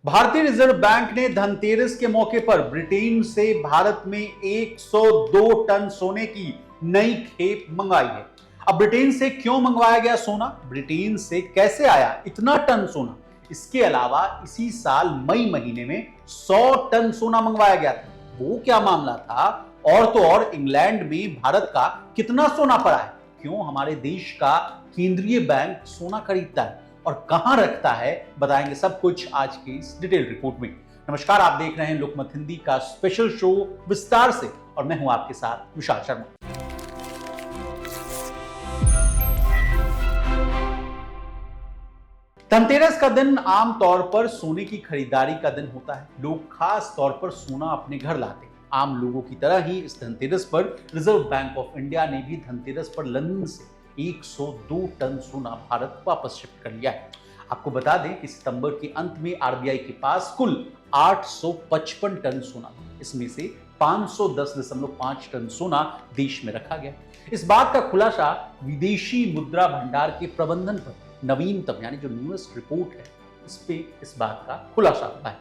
भारतीय reserve bank ने धनतेरस के मौके पर ब्रिटेन से भारत में 102 टन सोने की नई खेप मंगाई है। अब ब्रिटेन से क्यों मंगवाया गया सोना, ब्रिटेन से कैसे आया इतना टन सोना, इसके अलावा इसी साल मई महीने में 100 टन सोना मंगवाया गया था, वो क्या मामला था, और तो और इंग्लैंड में भारत का कितना सोना पड़ा है, क्यों हमारे देश का केंद्रीय बैंक सोना खरीदता है और कहां रखता है, बताएंगे सब कुछ आज की इस डिटेल रिपोर्ट में। नमस्कार, आप देख रहे हैं लोकमत हिंदी का स्पेशल शो विस्तार से और मैं हूं आपके साथ विशाल शर्मा। धनतेरस का दिन आमतौर पर सोने की खरीदारी का दिन होता है। लोग खास तौर पर सोना अपने घर लाते हैं। आम लोगों की तरह ही इस धनतेरस पर रिजर्व बैंक ऑफ इंडिया ने भी धनतेरस पर लंदन से 102 टन सोना भारत वापस शिफ्ट कर लिया है। आपको बता दें कि सितंबर के अंत में आरबीआई के पास कुल 855 टन सोना था। इसमें से 510.5 टन सोना देश में रखा गया। इस बात का खुलासा विदेशी मुद्रा भंडार के प्रबंधन पर नवीनतम यानी जो न्यूएस्ट रिपोर्ट है इस बात का खुलासा हुआ है।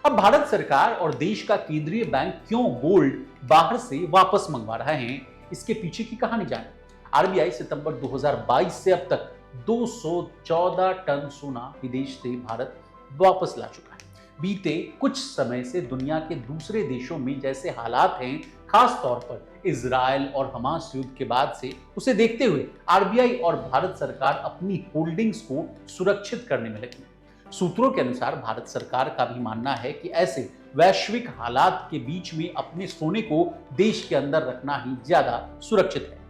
अब भारत सरकार और देश का केंद्रीय बैंक क्यों गोल्ड बाहर से वापस मंगवा रहे हैं, इसके पीछे की कहानी जाने। आरबीआई सितंबर 2022 से अब तक 214 टन सोना विदेश से भारत वापस ला चुका है। बीते कुछ समय से दुनिया के दूसरे देशों में जैसे हालात हैं, खास तौर पर इजराइल और हमास युद्ध के बाद से, उसे देखते हुए आरबीआई और भारत सरकार अपनी होल्डिंग्स को सुरक्षित करने में लगी। सूत्रों के अनुसार भारत सरकार का भी मानना है कि ऐसे वैश्विक हालात के बीच में अपने सोने को देश के अंदर रखना ही ज्यादा सुरक्षित है।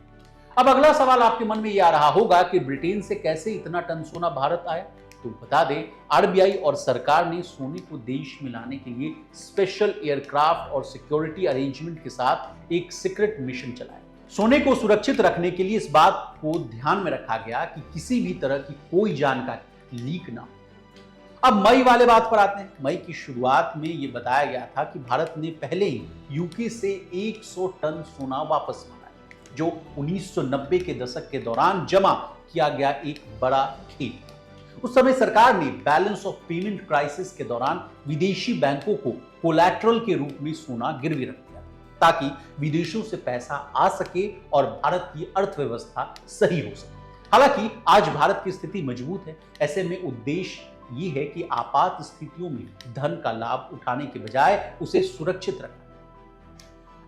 अब अगला सवाल आपके मन में यह आ रहा होगा कि ब्रिटेन से कैसे इतना टन सोना भारत आया। तो बता दें, आरबीआई और सरकार ने सोने को देश में लाने के लिए स्पेशल एयरक्राफ्ट और सिक्योरिटी अरेंजमेंट के साथ एक सीक्रेट मिशन चलाया। सोने को सुरक्षित रखने के लिए इस बात को ध्यान में रखा गया कि किसी भी तरह की कोई जानकारी लीक ना हो। अब मई वाले बात पर आते हैं। मई की शुरुआत में यह बताया गया था कि भारत ने पहले ही यूके से 100 टन सोना वापस मंगाया, जो 1990 के दशक के दौरान जमा किया गया एक बड़ा खेत। उस समय सरकार ने बैलेंस ऑफ पेमेंट क्राइसिस के दौरान विदेशी बैंकों को कोलैटरल के रूप में सोना गिरवी रख दिया ताकि विदेशों से पैसा आ सके और भारत की अर्थव्यवस्था सही हो सके। हालांकि आज भारत की स्थिति मजबूत है। ऐसे में उद्देश्य ये है कि आपात स्थितियों में धन का लाभ उठाने के बजाय उसे सुरक्षित रखना।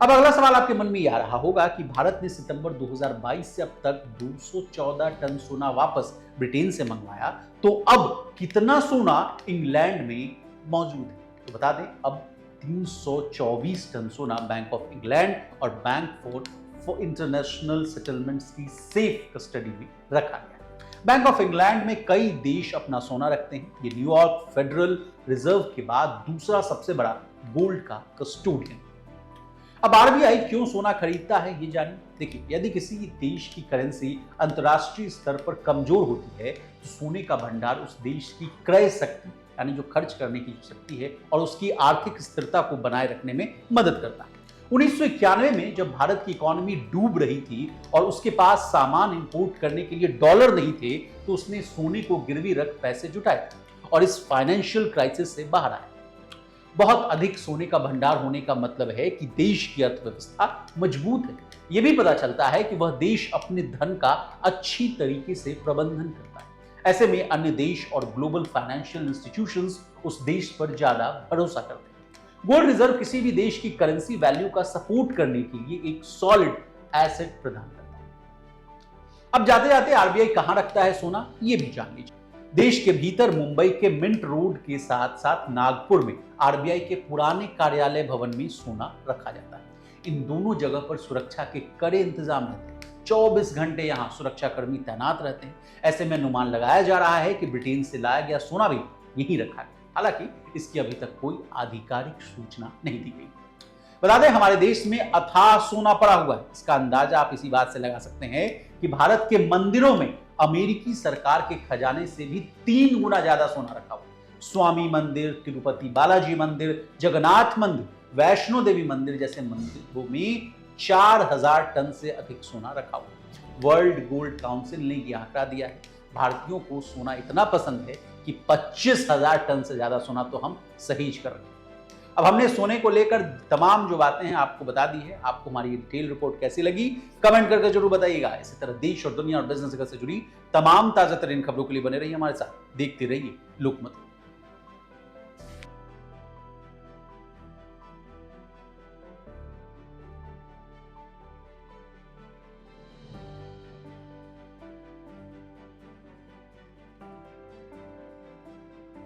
अब अगला सवाल आपके मन में यह आ रहा होगा कि भारत ने सितंबर 2022 से अब तक 214 टन सोना वापस ब्रिटेन से मंगवाया, तो अब कितना सोना इंग्लैंड में मौजूद है। तो बता दें, अब 324 टन सोना बैंक ऑफ इंग्लैंड और बैंक फॉर इंटरनेशनल सेटलमेंट्स की सेफ कस्टडी में रखा गया। बैंक ऑफ इंग्लैंड में कई देश अपना सोना रखते हैं। ये न्यूयॉर्क फेडरल रिजर्व के बाद दूसरा सबसे बड़ा गोल्ड का कस्टोडियन। अब आरबीआई क्यों सोना खरीदता है, ये जानिए। देखिए, यदि किसी देश की करेंसी अंतर्राष्ट्रीय स्तर पर कमजोर होती है तो सोने का भंडार उस देश की क्रय शक्ति यानी जो खर्च करने की शक्ति है और उसकी आर्थिक स्थिरता को बनाए रखने में मदद करता है। 1991 में जब भारत की इकोनॉमी डूब रही थी और उसके पास सामान इंपोर्ट करने के लिए डॉलर नहीं थे, तो उसने सोने को गिरवी रख पैसे जुटाए और इस फाइनेंशियल क्राइसिस से बाहर आया। बहुत अधिक सोने का भंडार होने का मतलब है कि देश की अर्थव्यवस्था मजबूत है। यह भी पता चलता है कि वह देश अपने धन का अच्छी तरीके से प्रबंधन करता है। ऐसे में अन्य देश और ग्लोबल फाइनेंशियल इंस्टीट्यूशंस उस देश पर ज्यादा भरोसा करते हैं। गोल्ड रिजर्व किसी भी देश की करेंसी वैल्यू का सपोर्ट करने के लिए एक सॉलिड एसेट प्रदान करता है। अब जाते जाते आरबीआई कहां रखता है सोना, यह भी जान लीजिए। देश के भीतर मुंबई के मिंट रोड के साथ साथ नागपुर में आरबीआई के पुराने कार्यालय भवन में सोना रखा जाता है। इन दोनों जगह पर सुरक्षा के कड़े इंतजाम रहते हैं। 24 घंटे यहां सुरक्षा कर्मी तैनात रहते हैं। ऐसे में अनुमान लगाया जा रहा है कि ब्रिटेन से लाया गया सोना भी यहीं रखा है। हालांकि इसकी अभी तक कोई आधिकारिक सूचना नहीं दी गई। बता दें, हमारे देश में अथाह सोना पड़ा हुआ है। इसका अंदाजा आप इसी बात से लगा सकते हैं कि भारत के मंदिरों में अमेरिकी सरकार के खजाने से भी 3 गुना ज्यादा सोना रखा हुआ है। स्वामी मंदिर, तिरुपति बालाजी मंदिर, जगन्नाथ मंदिर, वैष्णो देवी मंदिर जैसे मंदिरों में 4000 टन से अधिक सोना रखा हुआ है। वर्ल्ड गोल्ड काउंसिल ने यह आंकड़ा दिया है। भारतीयों को सोना इतना पसंद है कि 25,000 टन से ज्यादा सोना तो हम सहीज कर रहे हैं। अब हमने सोने को लेकर तमाम जो बातें हैं आपको बता दी है। आपको हमारी डिटेल रिपोर्ट कैसी लगी कमेंट करके जरूर बताइएगा। इसी तरह देश और दुनिया और बिजनेस से जुड़ी तमाम ताजा तरीन खबरों के लिए बने रहिए हमारे साथ, देखते रहिए लोकमत।